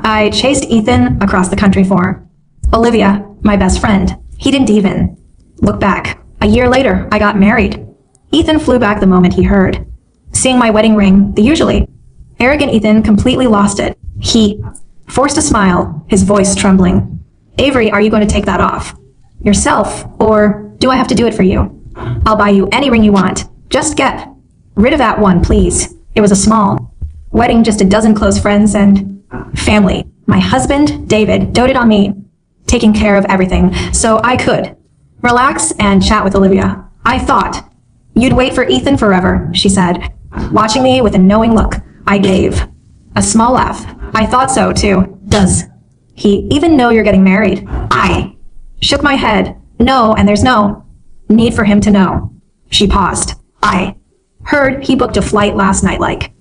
I chased Ethan across the country for Olivia, my best friend. He didn't even look back. A year later, I got married. Ethan flew back the moment he heard. Seeing my wedding ring, the usually arrogant Ethan completely lost it. He forced a smile, his voice trembling. Avery, are you going to take that off? Yourself, or do I have to do it for you? I'll buy you any ring you want. Just get rid of that one, please. It was a small wedding, just a dozen close friends and family. My husband, David, doted on me, taking care of everything, so I could relax and chat with Olivia. I thought you'd wait for Ethan forever, she said, watching me with a knowing look. I gave a small laugh. I thought so, too. Does he even know you're getting married? I shook my head. No, and there's no need for him to know. She paused. I heard he booked a flight last night like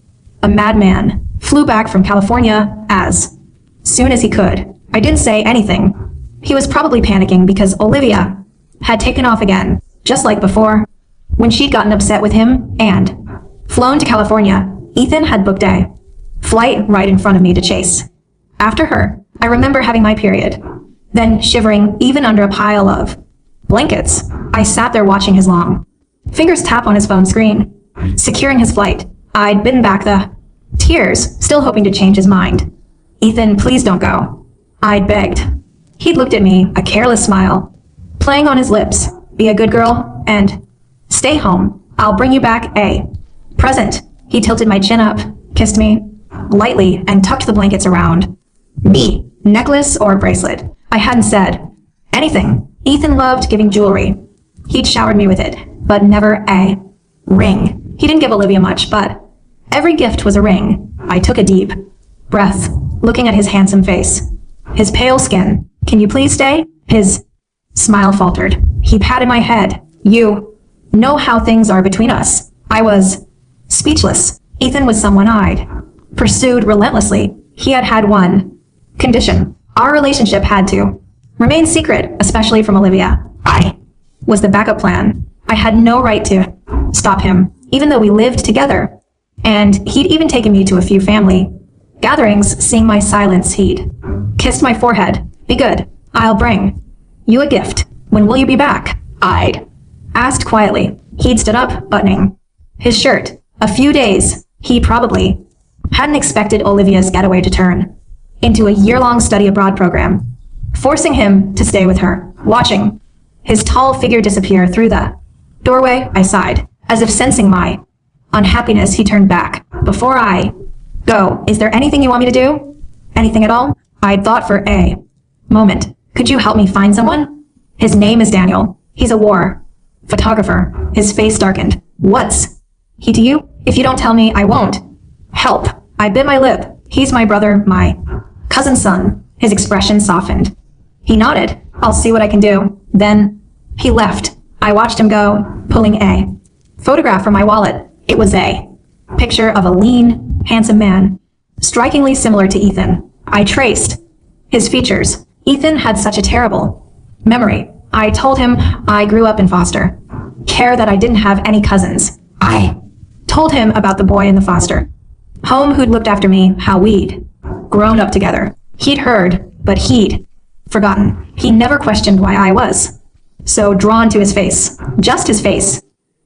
a madman. Flew back from California as soon as he could. I didn't say anything. He was probably panicking because Olivia had taken off again, just like before, when she'd gotten upset with him and flown to California. Ethan had booked a flight right in front of me to chase after her. I remember having my period, then shivering even under a pile of blankets. I sat there watching his long fingers tap on his phone screen, securing his flight. I'd bitten back the tears, still hoping to change his mind. Ethan, please don't go. I'd begged. He'd looked at me, a careless smile playing on his lips. Be a good girl and stay home. I'll bring you back a present. He tilted my chin up, kissed me lightly, and tucked the blankets around me. Necklace or bracelet? I hadn't said anything. Ethan loved giving jewelry. He'd showered me with it, but never a ring. He didn't give Olivia much, but every gift was a ring. I took a deep breath, looking at his handsome face, his pale skin. Can you please stay? His smile faltered. He patted my head. You know how things are between us. I was speechless. Ethan was someone I'd pursued relentlessly. He had had one condition. Our relationship had to remain secret, especially from Olivia. I was the backup plan. I had no right to stop him, even though we lived together. And he'd even taken me to a few family gatherings. Seeing my silence, he'd kissed my forehead. Be good. I'll bring you a gift. When will you be back? I'd asked quietly. He'd stood up, buttoning his shirt. A few days. He probably hadn't expected Olivia's getaway to turn into a year-long study abroad program, forcing him to stay with her. Watching his tall figure disappear through the doorway, I sighed. As if sensing my unhappiness, he turned back. Before I go, is there anything you want me to do? Anything at all? I'd thought for a moment. Could you help me find someone? His name is Daniel. He's a war photographer. His face darkened. What's he to you? If you don't tell me, I won't help. I bit my lip. He's my brother, my cousin's son. His expression softened. He nodded. I'll see what I can do. Then he left. I watched him go, pulling a photograph from my wallet. It was a picture of a lean, handsome man, strikingly similar to Ethan. I traced his features. Ethan had such a terrible memory. I told him I grew up in foster care, that I didn't have any cousins. I told him about the boy in the foster home who'd looked after me, how we'd grown up together. He'd heard, but he'd forgotten. He never questioned why I was so drawn to his face. Just his face.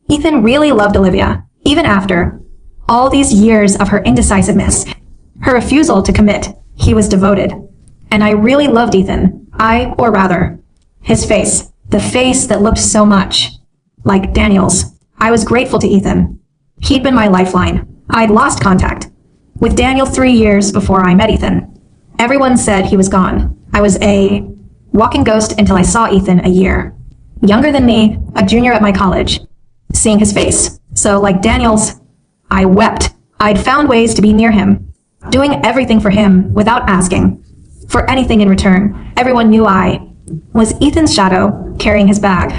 Ethan really loved Olivia, even after all these years of her indecisiveness, her refusal to commit. He was devoted. And I really loved Ethan. Or rather, his face. The face that looked so much like Daniel's. I was grateful to Ethan. He'd been my lifeline. I'd lost contact with Daniel 3 years before I met Ethan. Everyone said he was gone. I was a walking ghost until I saw Ethan, a year younger than me, a junior at my college. Seeing his face, so like Daniel's, I wept. I'd found ways to be near him, doing everything for him without asking for anything in return. Everyone knew I was Ethan's shadow, carrying his bag,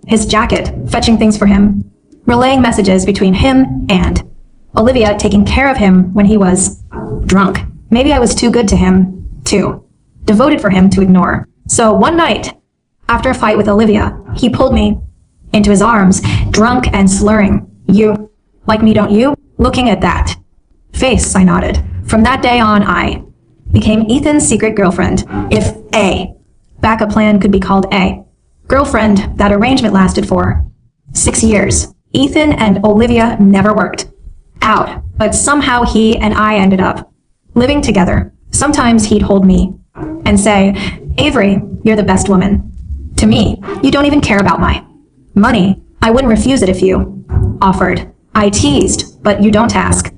his jacket, fetching things for him, relaying messages between him and Olivia, taking care of him when he was drunk. Maybe I was too good to him, too devoted for him to ignore. So one night, after a fight with Olivia, he pulled me into his arms, drunk and slurring. You like me, don't you? Looking at that face, I nodded. From that day on, I became Ethan's secret girlfriend. If A. Backup plan could be called A. Girlfriend, that arrangement lasted for 6 years. Ethan and Olivia never worked out, but somehow he and I ended up living together. Sometimes he'd hold me and say, Avery, you're the best woman. To me, you don't even care about my money. I wouldn't refuse it if you offered. I teased, but you don't ask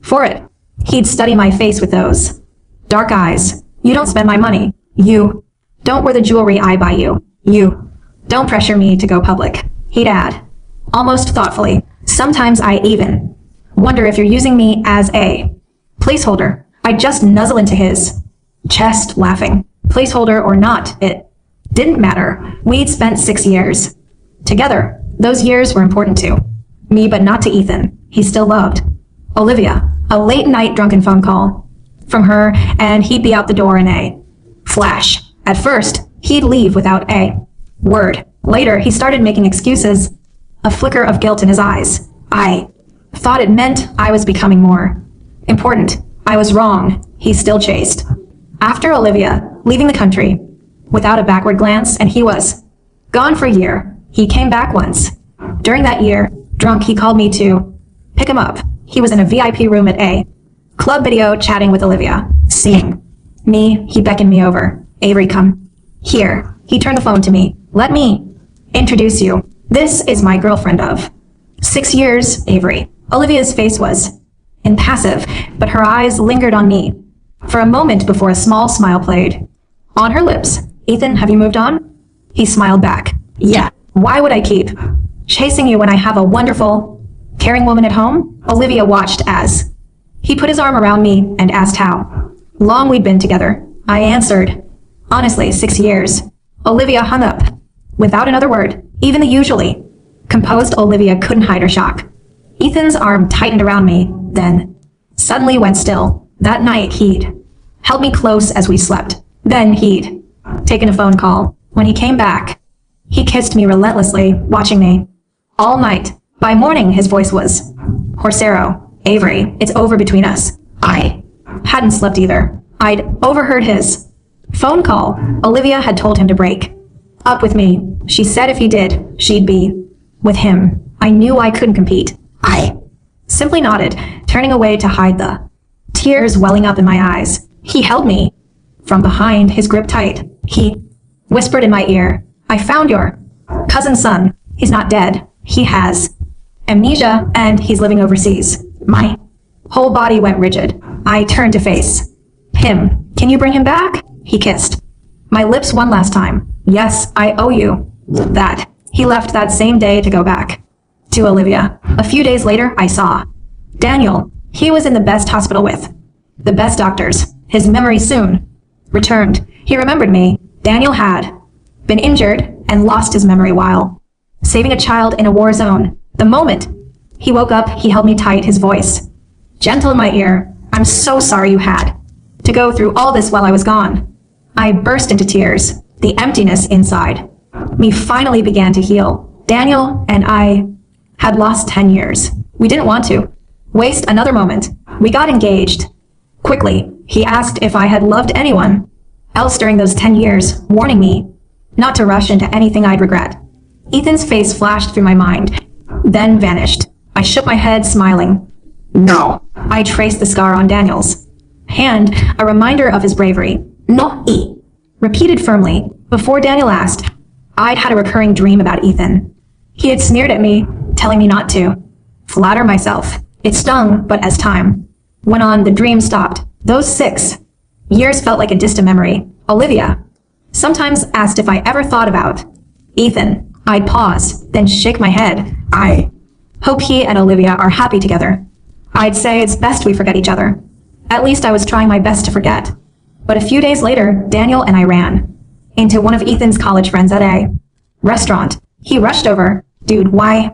for it. He'd study my face with those dark eyes. You don't spend my money. You don't wear the jewelry I buy you. You don't pressure me to go public. He'd add, almost thoughtfully, sometimes I even wonder if you're using me as a placeholder. I'd just nuzzle into his chest, laughing. Placeholder or not, it didn't matter. We'd spent 6 years together. Those years were important to me, but not to Ethan. He still loved Olivia. A late night drunken phone call from her, and he'd be out the door in a flash. At first, he'd leave without a word. Later, he started making excuses, a flicker of guilt in his eyes. I thought it meant I was becoming more important. I was wrong. He still chased after Olivia, leaving the country without a backward glance, and he was gone for a year. He came back once. During that year, drunk, he called me to pick him up. He was in a VIP room at a club video chatting with Olivia. Seeing me, he beckoned me over. Avery, come here. He turned the phone to me. Let me introduce you. This is my girlfriend of 6 years, Avery. Olivia's face was impassive, but her eyes lingered on me for a moment before a small smile played on her lips. Ethan, have you moved on? He smiled back. Yeah. Why would I keep chasing you when I have a wonderful, caring woman at home? Olivia watched as he put his arm around me and asked how long we'd been together. I answered, honestly, 6 years. Olivia hung up without another word. Even the usually composed Olivia couldn't hide her shock. Ethan's arm tightened around me, then suddenly went still. That night, he'd held me close as we slept. Then he'd taken a phone call. When he came back, he kissed me relentlessly, watching me all night. By morning, his voice was Horsero. Avery, it's over between us. I hadn't slept either. I'd overheard his phone call. Olivia had told him to break up with me. She said if he did, she'd be with him. I knew I couldn't compete. I simply nodded, turning away to hide the tears welling up in my eyes. He held me from behind, his grip tight. He whispered in my ear, I found your cousin's son. He's not dead. He has amnesia, and he's living overseas. My whole body went rigid. I turned to face him. Can you bring him back? He kissed my lips one last time. Yes, I owe you that. He left that same day to go back to Olivia. A few days later, I saw Daniel. He was in the best hospital with the best doctors. His memory soon returned. He remembered me. Daniel had been injured and lost his memory while saving a child in a war zone. The moment he woke up, he held me tight, his voice gentle in my ear. I'm so sorry you had to go through all this while I was gone. I burst into tears. The emptiness inside me finally began to heal. Daniel and I had lost 10 years. We didn't want to waste another moment. We got engaged quickly. He asked if I had loved anyone else during those 10 years, warning me not to rush into anything I'd regret. Ethan's face flashed through my mind, then vanished. I shook my head, smiling. No. I traced the scar on Daniel's hand, a reminder of his bravery. No, repeated firmly. Before Daniel asked, I'd had a recurring dream about Ethan. He had sneered at me, telling me not to flatter myself. It stung, but as time went on, the dream stopped. Those 6 years felt like a distant memory. Olivia sometimes asked if I ever thought about Ethan. I'd pause, then shake my head. I hope he and Olivia are happy together. I'd say it's best we forget each other. At least I was trying my best to forget. But a few days later, Daniel and I ran into one of Ethan's college friends at a restaurant. He rushed over. Dude, why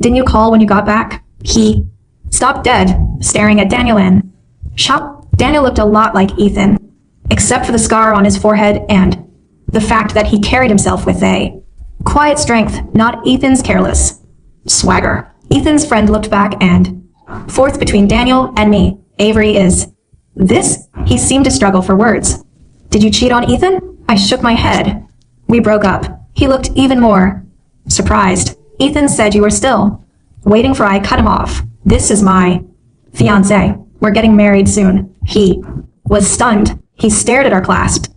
didn't you call when you got back? He stopped dead, staring at Daniel in shock. Daniel looked a lot like Ethan, except for the scar on his forehead and the fact that he carried himself with a quiet strength, not Ethan's careless swagger. Ethan's friend looked back and forth between Daniel and me. Avery is This? He seemed to struggle for words. Did you cheat on Ethan? I shook my head. We broke up. He looked even more surprised. Ethan said you were still waiting for I cut him off. This is my fiancé. We're getting married soon. He was stunned. He stared at our clasped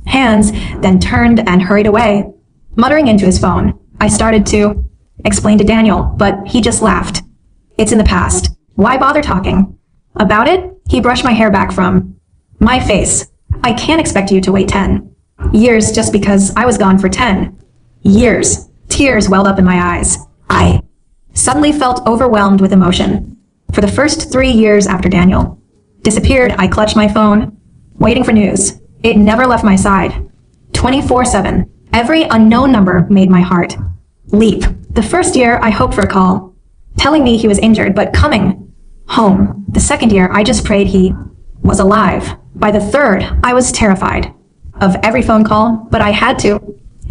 hands, then turned and hurried away, muttering into his phone. I started to explain to Daniel, but he just laughed. It's in the past. Why bother talking about it? He brushed my hair back from my face. I can't expect you to wait 10 years just because I was gone for 10 years. Tears welled up in my eyes. I suddenly felt overwhelmed with emotion. For the first 3 years after Daniel disappeared, I clutched my phone, waiting for news. It never left my side. 24/7. Every unknown number made my heart leap. The first year, I hoped for a call, telling me he was injured but coming home. The second year, I just prayed he was alive. By the third, I was terrified of every phone call, but I had to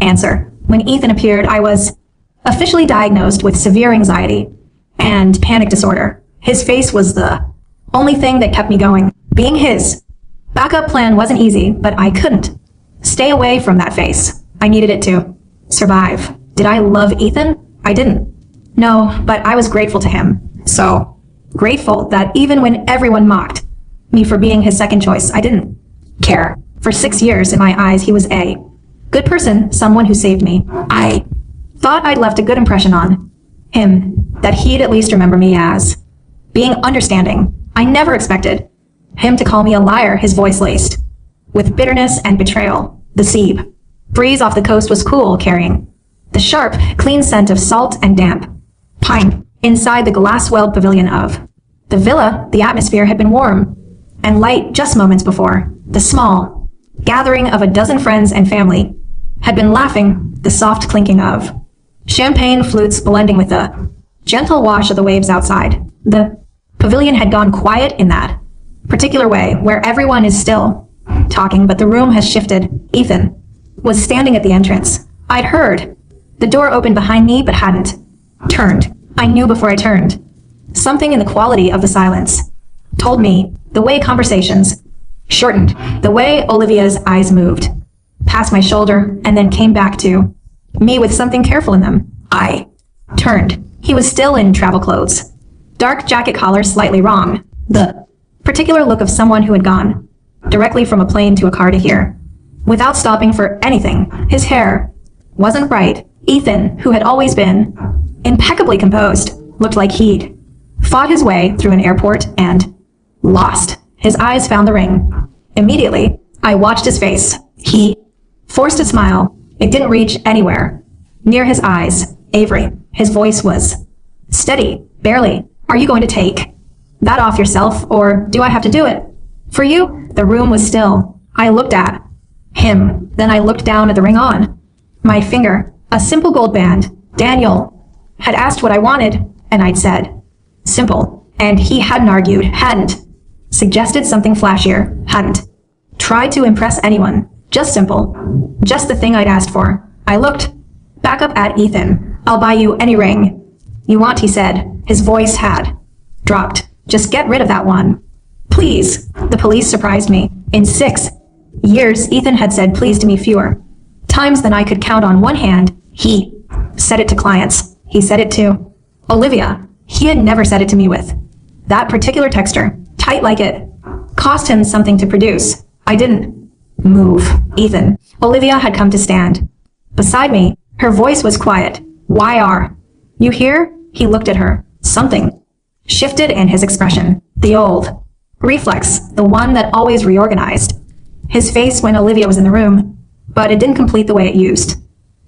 answer. When Ethan appeared, I was officially diagnosed with severe anxiety and panic disorder. His face was the only thing that kept me going. Being his backup plan wasn't easy, but I couldn't stay away from that face. I needed it to survive. Did I love Ethan? I didn't. No, but I was grateful to him. So grateful that even when everyone mocked me for being his second choice, I didn't care. For 6 years, in my eyes, he was a good person, someone who saved me. I thought I'd left a good impression on him, that he'd at least remember me as being understanding. I never expected him to call me a liar, his voice laced with bitterness and betrayal. The sea breeze off the coast was cool, carrying the sharp, clean scent of salt and damp pine. Inside the glass-walled pavilion of the villa, the atmosphere had been warm and light just moments before. The small gathering of a dozen friends and family had been laughing, the soft clinking of champagne flutes blending with the gentle wash of the waves outside. The pavilion had gone quiet in that particular way, where everyone is still talking, but the room has shifted. Ethan was standing at the entrance. I'd heard the door open behind me, but hadn't turned. I knew before I turned. Something in the quality of the silence told me, the way conversations shortened, the way Olivia's eyes moved past my shoulder and then came back to me with something careful in them. I turned. He was still in travel clothes. Dark jacket collar slightly wrong. The particular look of someone who had gone directly from a plane to a car to here, without stopping for anything. His hair wasn't bright. Ethan, who had always been impeccably composed, looked like he'd fought his way through an airport and lost. His eyes found the ring. Immediately, I watched his face. He forced a smile. It didn't reach anywhere near his eyes. Avery. His voice was steady, barely. Are you going to take that off yourself, or do I have to do it for you? The room was still. I looked at him. Then I looked down at the ring on my finger. A simple gold band. Daniel had asked what I wanted, and I'd said simple. And he hadn't argued, hadn't suggested something flashier, hadn't tried to impress anyone. Just simple. Just the thing I'd asked for. I looked back up at Ethan. I'll buy you any ring you want, he said. His voice had dropped. Just get rid of that one. Please. The police surprised me. In 6 years, Ethan had said please to me fewer times than I could count on one hand. He said it to clients. He said it to Olivia. He had never said it to me with that particular texture, tight like it cost him something to produce. I didn't move. Ethan. Olivia had come to stand beside me. Her voice was quiet. Why are you here? He looked at her. Something shifted in his expression. The old reflex, the one that always reorganized his face when Olivia was in the room, but it didn't complete the way it used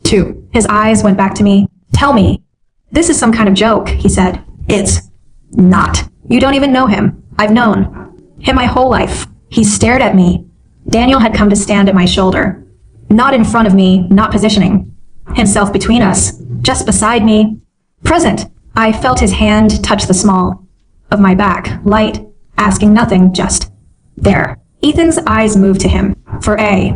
to. His eyes went back to me. Tell me, this is some kind of joke, he said. It's not. You don't even know him. I've known him my whole life. He stared at me. Daniel had come to stand at my shoulder. Not in front of me, not positioning himself between us, just beside me. Present. I felt his hand touch the small of my back, light, asking nothing, just there. Ethan's eyes moved to him. For a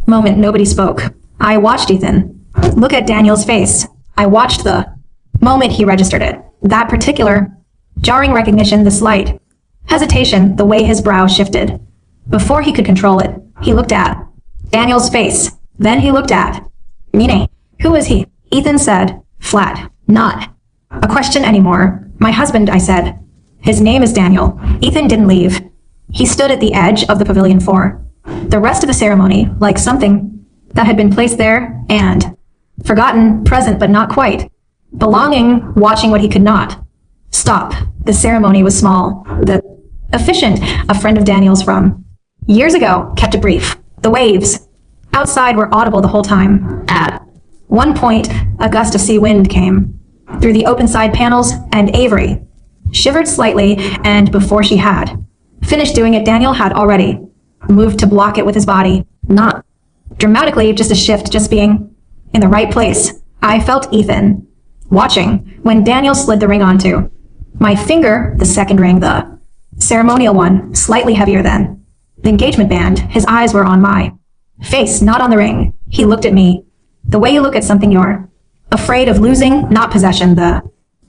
moment, nobody spoke. I watched Ethan look at Daniel's face. I watched the moment he registered it. That particular jarring recognition, the slight hesitation, the way his brow shifted. Before he could control it, he looked at Daniel's face. Then he looked at Nene. Who is he? Ethan said, flat. Not a question anymore. My husband, I said. His name is Daniel. Ethan didn't leave. He stood at the edge of the pavilion for the rest of the ceremony, like something that had been placed there and forgotten, present but not quite, belonging, watching what he could not stop. The ceremony was small. The officiant, a friend of Daniel's from years ago, kept it brief. The waves outside were audible the whole time. At one point, a gust of sea wind came through the open side panels, and Avery shivered slightly, and before she had finished doing it, Daniel had already moved to block it with his body. Not dramatically, just a shift, just being in the right place. I felt Ethan watching when Daniel slid the ring onto my finger, the second ring, the ceremonial one, slightly heavier than the engagement band. His eyes were on my face, not on the ring. He looked at me the way you look at something you're afraid of losing, not possession, the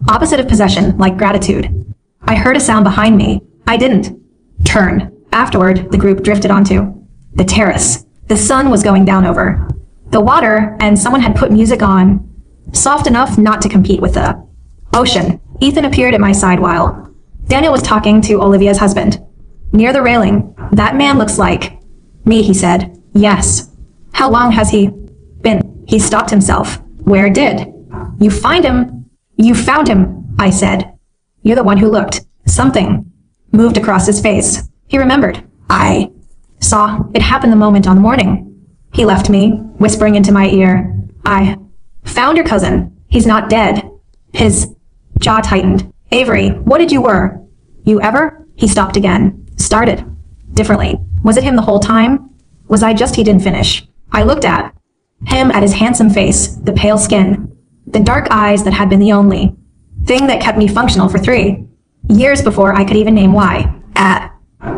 opposite of possession, like gratitude. I heard a sound behind me. I didn't turn. Afterward, the group drifted onto the terrace. The sun was going down over the water, and someone had put music on, soft enough not to compete with the ocean. Ethan appeared at my side while Daniel was talking to Olivia's husband. Near the railing, that man looks like me, he said. Yes. How long has he been? He stopped himself. Where did you find him? You found him, I said. You're the one who looked. Something moved across his face. He remembered. I saw it happen the moment on the morning he left me, whispering into my ear. I found your cousin. He's not dead. His jaw tightened. Avery, what did you were? You ever? He stopped again. Started differently. Was it him the whole time? Was I just he didn't finish? I looked at him, at his handsome face, the pale skin, the dark eyes that had been the only thing that kept me functional for 3 years before I could even name why. At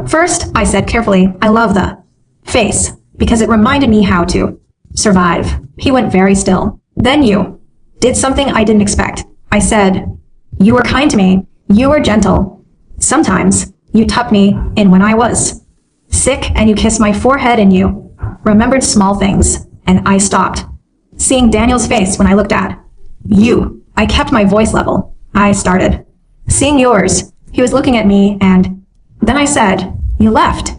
first, I said carefully, I love the face, because it reminded me how to survive. He went very still. Then you did something I didn't expect. I said, you were kind to me. You were gentle. Sometimes you tucked me in when I was sick, and you kissed my forehead, and you remembered small things. And I stopped seeing Daniel's face when I looked at you. I kept my voice level. I started seeing yours. He was looking at me, and then I said, you left.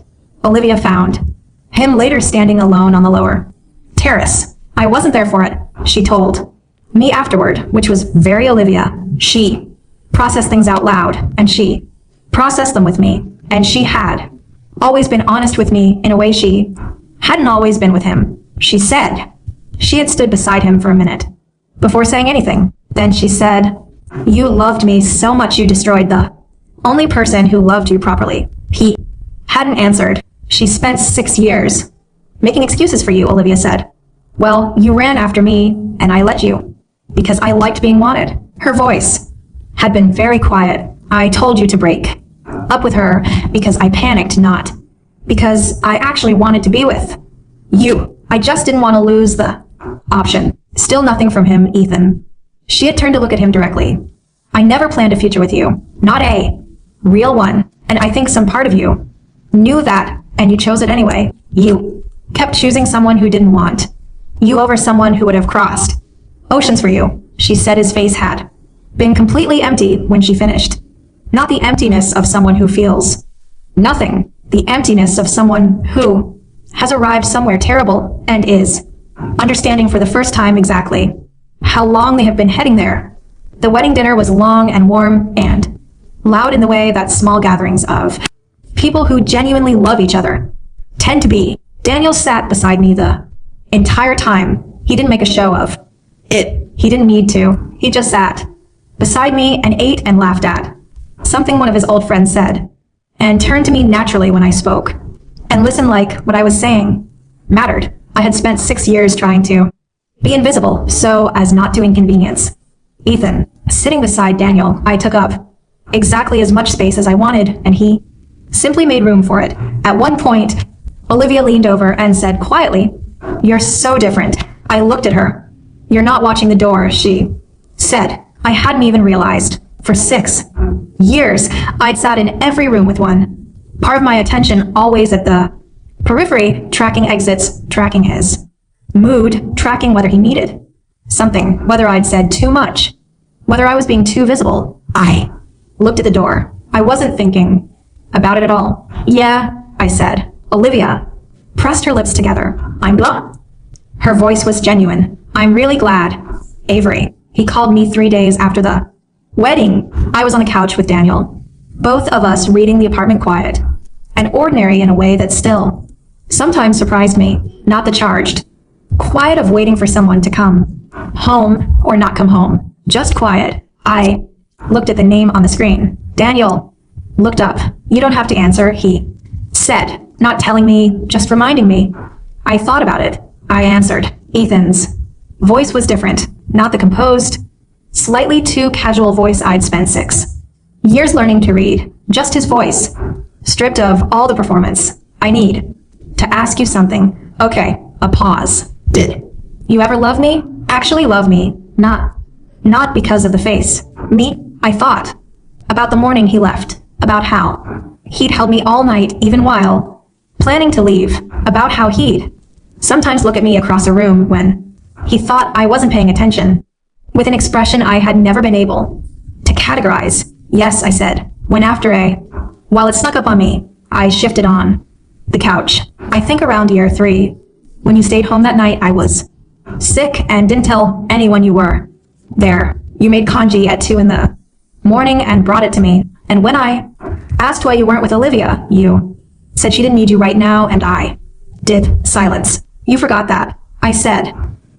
Olivia found him later standing alone on the lower terrace. I wasn't there for it, she told me afterward, which was very Olivia. She processed things out loud, and she processed them with me, and she had always been honest with me in a way she hadn't always been with him. She said she had stood beside him for a minute before saying anything. Then she said, you loved me so much you destroyed the only person who loved you properly. He hadn't answered. She spent 6 years making excuses for you, Olivia said. Well, you ran after me, and I let you, because I liked being wanted. Her voice had been very quiet. I told you to break up with her because I panicked, not because I actually wanted to be with you. I just didn't want to lose the option. Still nothing from him, Ethan. She had turned to look at him directly. I never planned a future with you. Not a real one. And I think some part of you knew that, and you chose it anyway. You kept choosing someone who didn't want you over someone who would have crossed oceans for you. She said his face had been completely empty when she finished. Not the emptiness of someone who feels nothing. The emptiness of someone who has arrived somewhere terrible and is understanding for the first time exactly how long they have been heading there. The wedding dinner was long and warm and loud in the way that small gatherings of people who genuinely love each other tend to be. Daniel sat beside me the entire time. He didn't make a show of it. He didn't need to. He just sat beside me and ate and laughed at something one of his old friends said, and turned to me naturally when I spoke, and listened like what I was saying mattered. I had spent 6 years trying to be invisible so as not to inconvenience Ethan. Sitting beside Daniel, I took up exactly as much space as I wanted, and he simply made room for it. At one point, Olivia leaned over and said quietly, you're so different. I looked at her. You're not watching the door, she said. I hadn't even realized. For 6 years, I'd sat in every room with one Part of my attention always at the periphery, tracking exits, tracking his mood, tracking whether he needed something, whether I'd said too much, whether I was being too visible. I looked at the door. I wasn't thinking about it at all. Yeah, I said. Olivia pressed her lips together. I'm blah. Her voice was genuine. I'm really glad. Avery. He called me 3 days after the wedding. I was on the couch with Daniel. Both of us reading the apartment quiet. And ordinary in a way that still sometimes surprised me. Not the charged. Quiet of waiting for someone to come home or not come home. Just quiet. I looked at the name on the screen. Daniel looked up. You don't have to answer, he said, not telling me, just reminding me. I thought about it. I answered. Ethan's voice was different, not the composed, slightly too casual voice I'd spent 6 years learning to read. Just his voice, stripped of all the performance. I need to ask you something. Okay, a pause. Did you ever love me? Actually love me, not because of the face. Me? I thought about the morning he left, about how he'd held me all night even while planning to leave, about how he'd sometimes look at me across a room when he thought I wasn't paying attention, with an expression I had never been able to categorize. Yes, I said, when after while it snuck up on me, I shifted on the couch. I think around year 3, when you stayed home that night, I was sick and didn't tell anyone you were there. You made congee at 2 in the morning and brought it to me. And when I asked why you weren't with Olivia, you said she didn't need you right now, and I did. Silence. You forgot that. I said.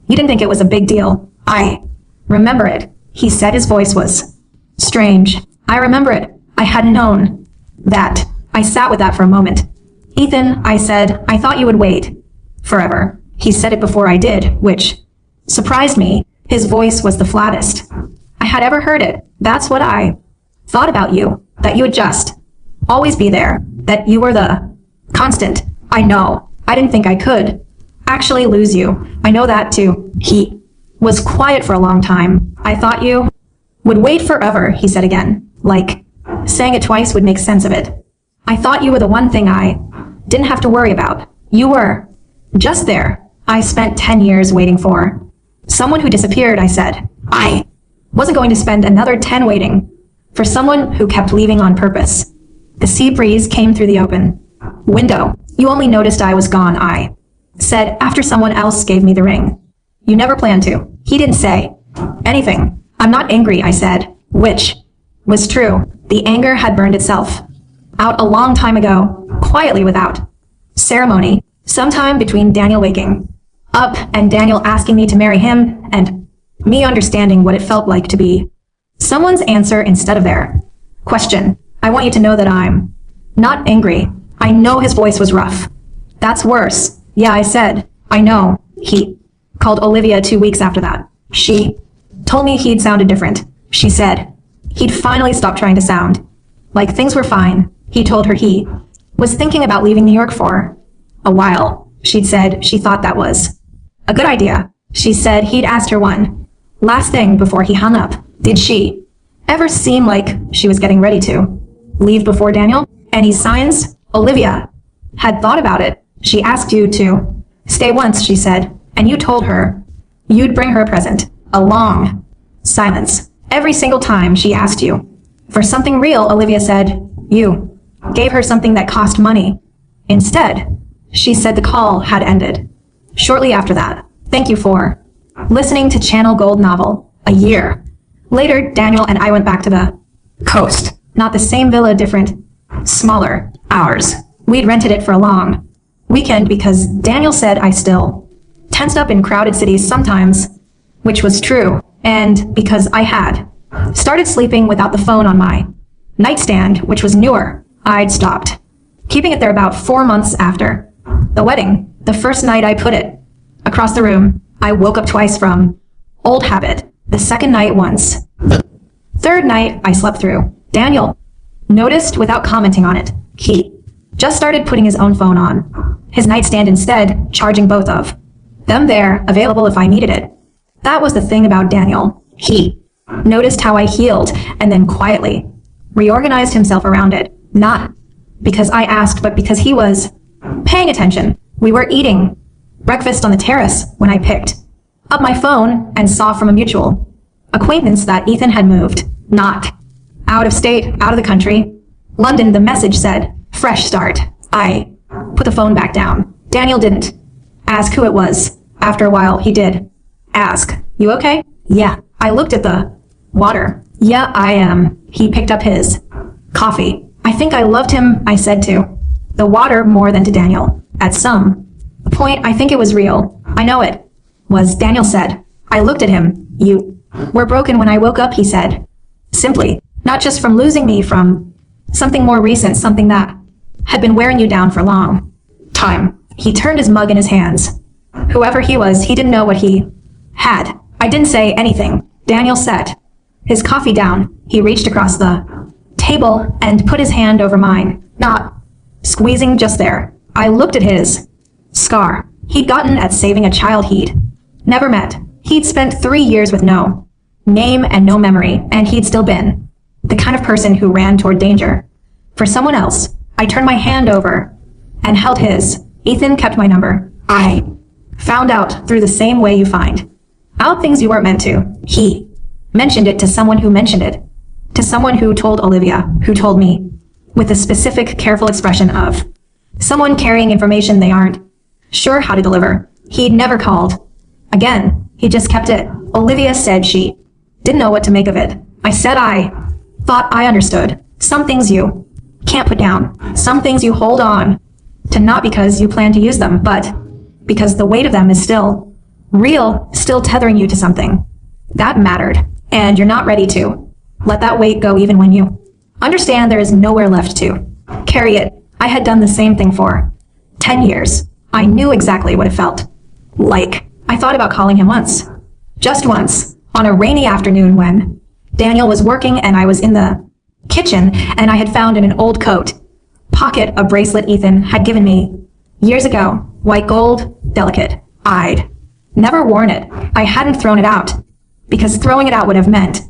You didn't think it was a big deal. I remember it. He said his voice was strange. I remember it. I hadn't known that. I sat with that for a moment. Ethan, I said, I thought you would wait forever. He said it before I did, which surprised me. His voice was the flattest I had ever heard it. That's what I thought about you, that you would just always be there, that you were the constant. I know. I didn't think I could actually lose you. I know that too. He was quiet for a long time. I thought you would wait forever, he said again. Like saying it twice would make sense of it. I thought you were the one thing I didn't have to worry about. You were just there. I spent 10 years waiting for someone who disappeared, I said. I wasn't going to spend another 10 waiting for someone who kept leaving on purpose. The sea breeze came through the open window. You only noticed I was gone, I said, after someone else gave me the ring. You never planned to. He didn't say anything. I'm not angry, I said, which was true. The anger had burned itself out a long time ago, quietly without ceremony, sometime between Daniel waking up and Daniel asking me to marry him and me understanding what it felt like to be someone's answer instead of their question. I want you to know that I'm not angry. I know his voice was rough. That's worse. Yeah, I said, I know. He called Olivia 2 weeks after that. She told me he'd sounded different. She said he'd finally stopped trying to sound like things were fine. He told her he was thinking about leaving New York for a while. She'd said she thought that was a good idea. She said he'd asked her one last thing before he hung up. Did she ever seem like she was getting ready to leave before Daniel? Any signs? Olivia had thought about it. She asked you to stay once, she said, and you told her you'd bring her a present. A long silence. Every single time she asked you for something real, Olivia said you gave her something that cost money. Instead, she said the call had ended. Shortly after that, thank you for listening to Channel Gold Novel. A year later, Daniel and I went back to the coast. Not the same villa, different, smaller. Ours. We'd rented it for a long weekend because Daniel said I still tensed up in crowded cities sometimes, which was true, and because I had started sleeping without the phone on my nightstand, which was newer. I'd stopped keeping it there about 4 months after the wedding. The first night I put it across the room, I woke up twice from old habit. The second night once. The third night I slept through. Daniel noticed without commenting on it. He just started putting his own phone on his nightstand instead, charging both of them there, available if I needed it. That was the thing about Daniel. He noticed how I healed and then quietly reorganized himself around it. Not because I asked, but because he was paying attention. We were eating breakfast on the terrace when I picked up my phone and saw from a mutual acquaintance that Ethan had moved, not out of state, out of the country. London, the message said, fresh start. I put the phone back down. Daniel didn't ask who it was. After a while, he did ask, you okay? Yeah. I looked at the water. Yeah, I am. He picked up his coffee. I think I loved him, I said to the water more than to Daniel. At some point, I think it was real. I know it was, Daniel said. I looked at him. You were broken when I woke up, he said. Simply, not just from losing me, from something more recent, something that had been wearing you down for a long time. He turned his mug in his hands. Whoever he was, he didn't know what he had. I didn't say anything. Daniel set his coffee down. He reached across the table and put his hand over mine, not squeezing, just there. I looked at his scar. He'd gotten at saving a child he'd never met. He'd spent 3 years with no name and no memory, and he'd still been the kind of person who ran toward danger for someone else. I turned my hand over and held his. Ethan kept my number. I found out through the same way you find out things you weren't meant to. He mentioned it to someone who mentioned it, to someone who told Olivia, who told me, with a specific, careful expression of someone carrying information they aren't sure how to deliver. He'd never called again. He just kept it. Olivia said she didn't know what to make of it. I said I thought I understood. Some things you can't put down. Some things you hold on to, not because you plan to use them, but because the weight of them is still real, still tethering you to something that mattered, and you're not ready to let that weight go even when you understand there is nowhere left to carry it. I had done the same thing for 10 years. I knew exactly what it felt like. I thought about calling him once, just once, on a rainy afternoon when Daniel was working and I was in the kitchen, and I had found in an old coat pocket a bracelet Ethan had given me years ago, white gold, delicate. I'd never worn it. I hadn't thrown it out, because throwing it out would have meant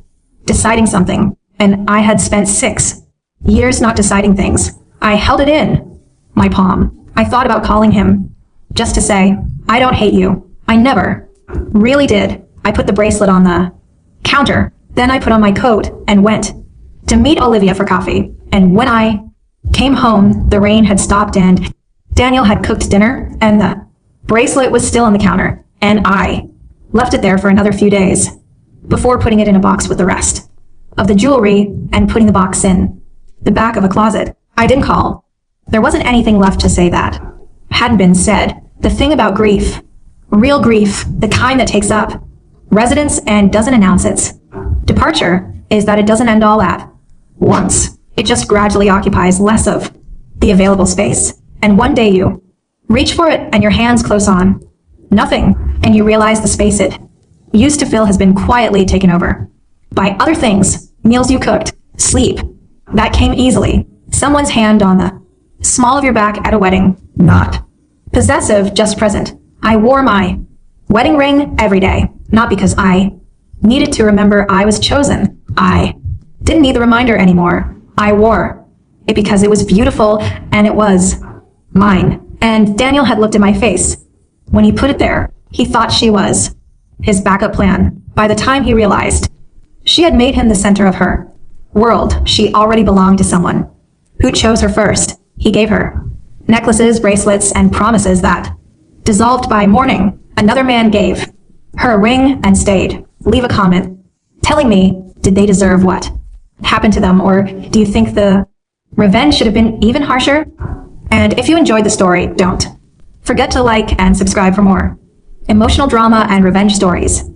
deciding something, and I had spent 6 years not deciding things. I held it in my palm. I thought about calling him just to say, I don't hate you. I never really did. I put the bracelet on the counter. Then I put on my coat and went to meet Olivia for coffee. And when I came home, the rain had stopped and Daniel had cooked dinner, and the bracelet was still on the counter. And I left it there for another few days before putting it in a box with the rest of the jewelry and putting the box in the back of a closet. I didn't call. There wasn't anything left to say that hadn't been said. The thing about grief, real grief, the kind that takes up residence and doesn't announce its departure, is that it doesn't end all at once. It just gradually occupies less of the available space. And one day you reach for it and your hands close on nothing, and you realize the space it used to fill has been quietly taken over by other things, meals you cooked, sleep that came easily, someone's hand on the small of your back at a wedding, not possessive, just present. I wore my wedding ring every day, not because I needed to remember I was chosen. I didn't need the reminder anymore. I wore it because it was beautiful and it was mine. And Daniel had looked at my face. When he put it there, he thought she was his backup plan. By the time he realized she had made him the center of her world, she already belonged to someone who chose her first. He gave her necklaces, bracelets, and promises that dissolved by morning. Another man gave her a ring and stayed. Leave a comment telling me, did they deserve what happened to them, or do you think the revenge should have been even harsher? And if you enjoyed the story, don't forget to like and subscribe for more emotional drama and revenge stories.